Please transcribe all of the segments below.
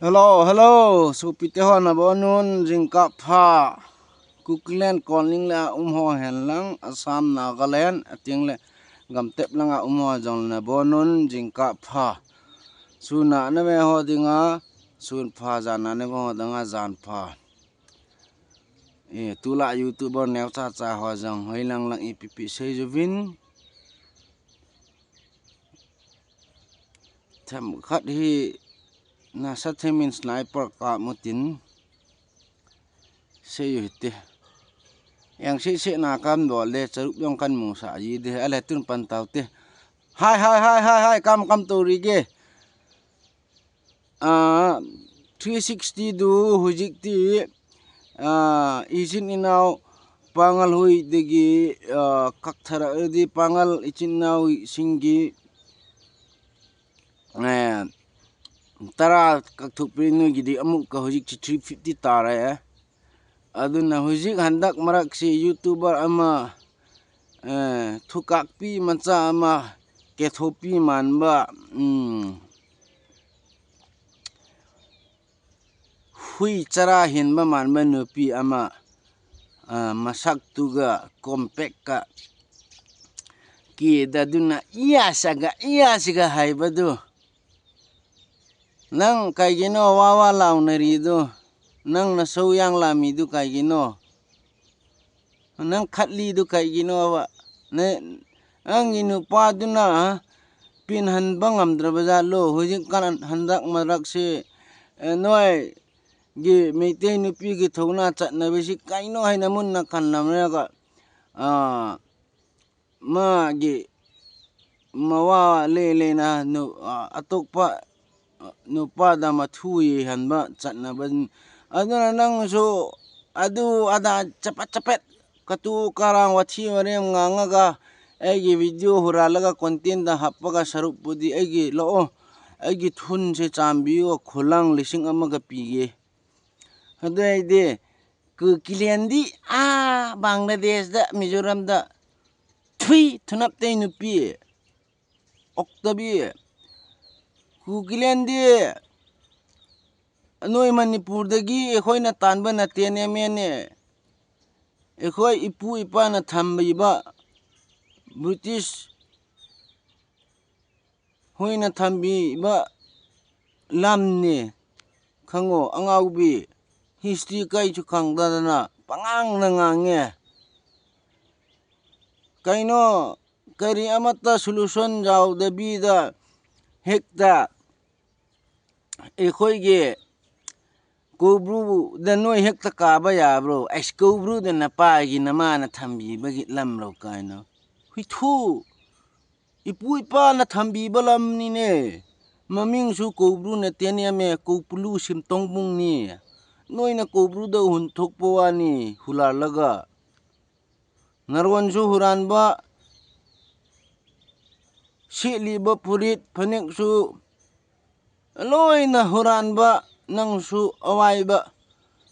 Hello, supite na bonun jingka pha Kuklen calling la ho hen lang Assam Nagaland ating le gamtep langa ho jong na bonun jingka pha suna na me ho dinga sun pha jana ne ho danga jan pha tula youtuber new cha ho jong hoilang lang ipp sei juvin tham khat hi na sa themin sniper ka mutin sei hite yang se na kam do le charup yong kan mu sa yi de ale tun pan taw te hai kam to ri ge 360 du hujik ti isin inaw pangal hui degi kakthara di pangal icinaw singi tara kakthupinu gidi amuk ka hujik 350 tara aduna hujik handak marak si youtuber ama thukakpi mancha ama kethopi manba hui cara hinba manba nupi ama masak tuga compact ka ki daduna iya siga haibadu nang kaigino wawa launari do nang nasoyang lami du kaigino nang khatli du kaigino wa ne ang inu paduna pin hanbang amdrabaja lo hujik kan handak marak se noi gi meite nupi gi thona chatna besi kaino hainamun na kanlamra ga ma gi mawa le na no atokpa no pada mathui hanba chatna ban aduna nang so adu ada chapat katu karang wathi warem ngangaga egi video huralaga content da happaga sarup pudi egi lo egi thun se chambiyo kholang lising amaga pige hadai de ku kilendi Bangladesh da Mizoram da thui thunap te nupi oktabi ku kilendi noi Manipur dagi ekhoina tanba na tene mene ekhoi ipu ipa na thambi ba British hoina thambi ba lamne khango angaubi history kai chu khangda na pangang na ngange kaino kari amata solution jaw da bi da hekta ekhoi ge kobru da noi hekta ka ba ya bro kobru da na pa gi na ma na thambi ba gi lam ro kaino hui thu ipu ipa na thambi ba lam ni ne maming su kobru na tenia me kopulu sim tongbung ni noi na kobru da hun thok powa ni hular laga narwan su huran ba sili ba purit phanek su loi na huran ba nang su awai ba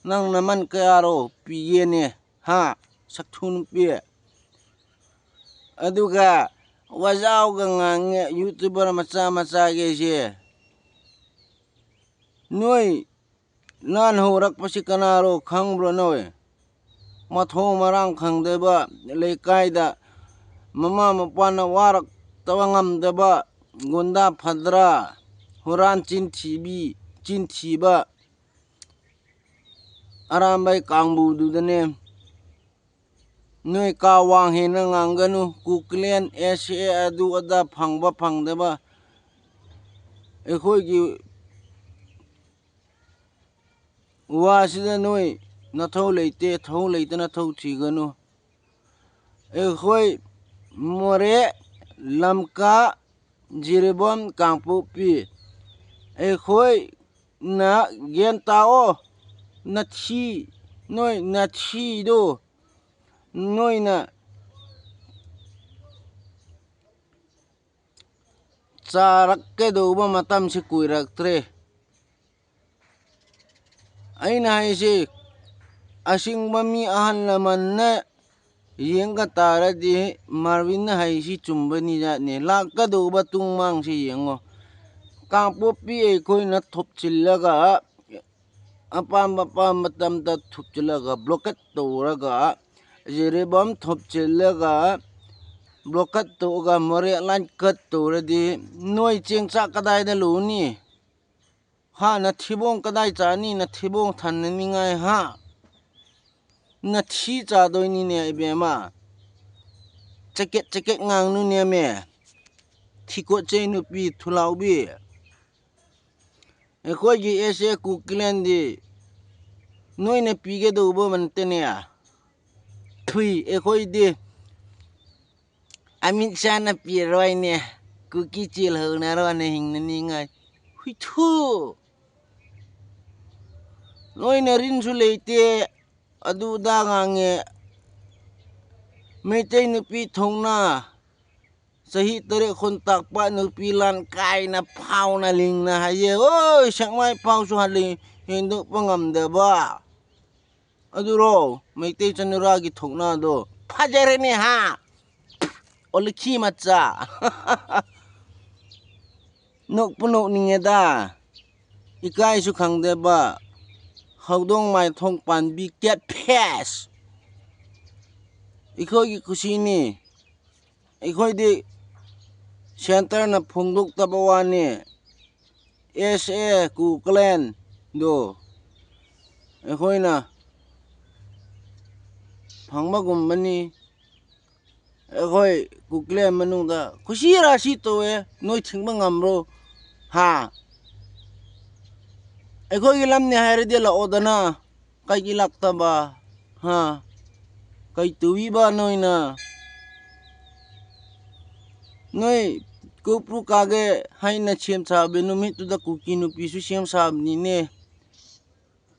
nang naman kayaro piye ne ha sakthun pi aduga wajaw ga ngange youtuber macha ge je noi nan horak pasikanaro khangbro noi matho marang khangde ba lekai da mama mapana warak tawangam da ba gonda phadra huran chin ba arambai kangbu du dane noi ka wang he na nganganu kuklen sa adu ada phangda ba ekhoi gi wa sida noi na thau leite na thau thiganu ekhoi more lamka jirebom kangpu pi ekhoi na gen tao na thi noi na thi do noi na charak ke do ba matam se kuirak tre aina haise asing mami ahan laman na yenga tara di Marvin na haisi chumbani ja ne lakka do ba tungmang si yengo กางปปีไอ้คอยนะทบจิลแล้วก็apa matam ta thup chilaga blocket to raga jere bom thup chilaga blocket to ga more line cut to redi noi ching cha kadai da lu ni ha na thibong kadai cha ni na thibong than ni ngai ha na thi cha doi ni ne be ma jacket ngang nu ne me thi ko che nu pi thulau bi e ko gi ese ku klen di noi ne pi ge do bo man te ne a thui e ko di amin cha na pi roi ne ku ki chil ho na ro ne hing ni ngai hui thu noi ne rin su le te adu da nga nge mai te nu pi thong na sahi tere khon tak pa nu pi lan kai na phau na ling na ha ye oi sak mai phau su ha li hindu pangam de ba aduro mai te chanura gi thong na do phajare ne ha olki macha nok puno ni nge da ikai su khang de ba haudong mai thong pan bi get pass ikoi gi kusi ni ikoi di center na phungduk tabawani SA ku clan do ikoi na phangma gum mani ikoi ku clan manung da kusi ra si to e noi thingba ngamro ha ikoi gi lam ne haire de la odana kai gi lakta ba ha kai tuwi ba noi na noi kopru kage haina chem sa be no mi tu da kuki nu pi su chem sa ni ne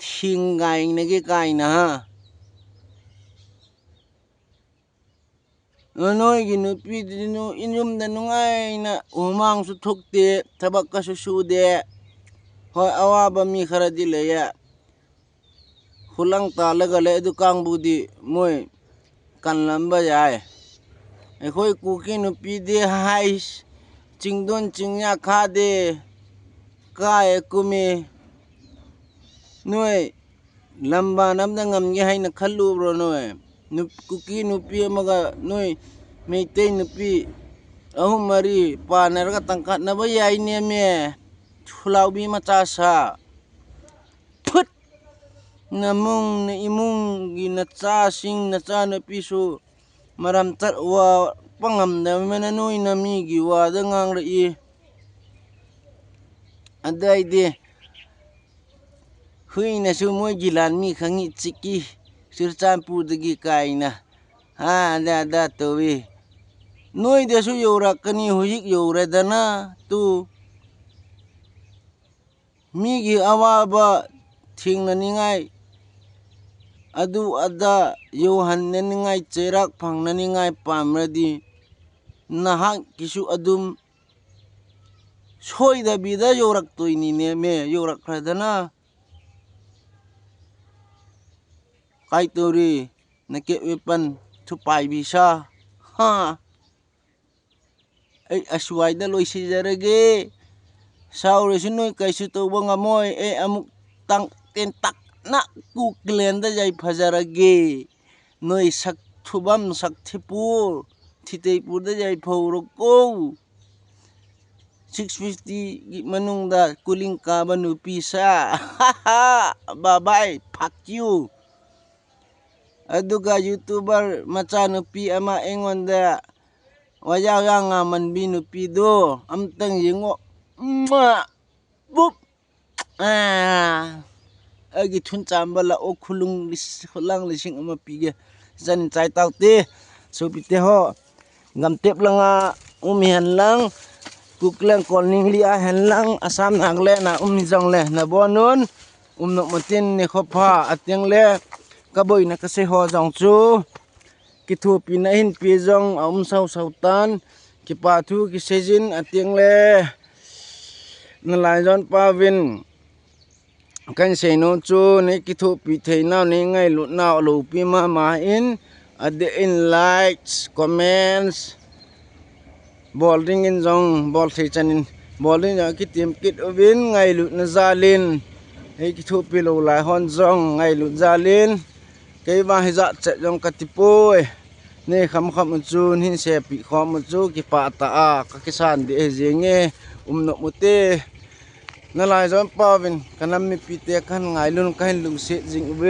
thingai ne ge kai na noi gi nu pi di nu inum da nu ngai na umang su thuk te thabak ka su de hoi awa ba mi khara di le ya hulang ta la ga le du kang bu di moi kan lamba jai khoi kuki nu pi de hais chingdon chingya kha de ka e kumi noi lamba nam da ngam ge haina khallu bro noi nu kuki nu pi amaga noi meitei nu pi ahum mari pa nar ga tangkat na ba yai ne me thulau bi macha sa phut namung ne imung gi na cha sing na cha na pi su maram tat wa pangam da mena noi na mi gi wa da ngang ra i adai de hui na su moi gilan mi khangi chiki sirchan pu de gi kai na ha da to wi noi de su yora kani hujik yora da na tu mi gi awa ba thing na ni ngai adu ada yo han ne ni ngai cherak phang na ni ngai pam ra di nahak kisu adum soi da bi da yorak toi ni ne me yorak khra da na kai tori na ke weapon thu pai bi sa ha ai aswai da loi si jarage saure su noi kai su to banga moi e amuk tang ten tak na ku klen da jai phajarage noi sak thubam sak thipur thitei pur da jai phoro ko 650 gi manung da kuling ka banu pisa bye bye fuck you aduga youtuber macha nu pi ama engon da waya nga man bi nu pi do amtang yingo bup agi thun chamba la o khulung lang lising ama pi ge jan chai tau te so pi te ho ngam tep langa han lang kuklang kolning li a hen lang asam nang le na ni jong le na bonun no matin ni khopa atyang le kaboi na kase ho jong chu ki thu pi na hin pi jong sau sautan ki pa thu ki sejin atyang le na lai jon pawin kan sei no chu ne ki thu pi thei na ne ngai lu na lo pi ma in ade in likes comments ball ring in jong ball thei chanin บ่เลยนะคิดเตรียมกิดอวินไงลุนะซาลินให้คิทุปิโลหลายฮอนซองไงลุซาลินไกว่าให้จะเจจงกติปุยนี่คำอุจูนหินเสปิคอมอุจูกิปาตาอากะกิสานดิเอเจเงนกมุเตนั่นลายจอมปาวินกันนำมีปีเตกันไงลุนกันลุเสจิงเว